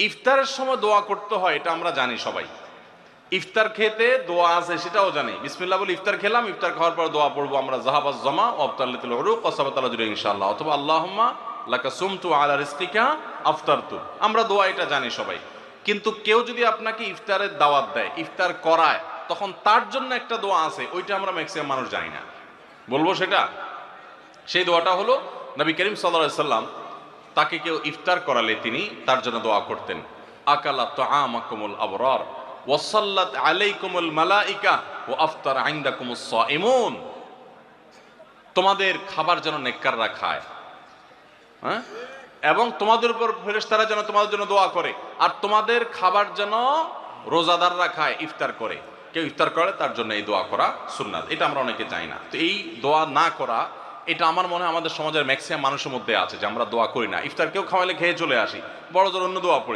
ইফতারের সময় দোয়া করতে হয় এটা আমরা জানি সবাই। ইফতার খেতে দোয়া আছে সেটাও জানি। বিসমিল্লাহ বলে ইফতার খেলাম, ইফতার খাওয়ার পর দোয়া পড়বো আমরা, জাহাবাজ জামা ওয়াবতাল্লাতুল উরুক ওয়া সাবাতাল আজরু ইনশাআল্লাহ, অথবা আল্লাহুম্মা লাকা সুমতু আলা রিজকিকা আফতারতু। আমরা দোয়া এটা জানি সবাই। কিন্তু কেউ যদি আপনাকে ইফতারের দাওয়াত দেয়, ইফতার করায়, তখন তার জন্য একটা দোয়া আছে, ওইটা আমরা ম্যাক্সিমাম মানুষ জানি না। বলবো সেটা? সেই দোয়াটা হলো নবী করিম সাল্লাল্লাহু আলাইহি সাল্লাম তাকে কেউ ইফতার করালে তিনি তার জন্য দোয়া করতেন, আকালা তাআমাকুমুল আবরার ওয়াসাল্লাত আলাইকুমুল মালাইকা ওয়া আফতার ইনদাকুমুস সাইমুন। তোমাদের খাবার যেন নেককাররা খায়, হ্যাঁ, এবং তোমাদের উপর ফেরেশতারা যেন তোমাদের জন্য দোয়া করে, আর তোমাদের খাবার যেন রোজাদাররা খায়, ইফতার করে। কেউ ইফতার করে তার জন্য এই দোয়া করা সুন্নাত, এটা আমরা অনেকে জানি না। তো এই দোয়া না করা, এটা আমার মনে হয় আমাদের সমাজের ম্যাক্সিমাম মানুষের মধ্যে আছে যে আমরা দোয়া করি না। ইফতার কেউ খাওয়াইলে খেয়ে চলে আসি, বড় জোর অন্য দোয়া পড়ি।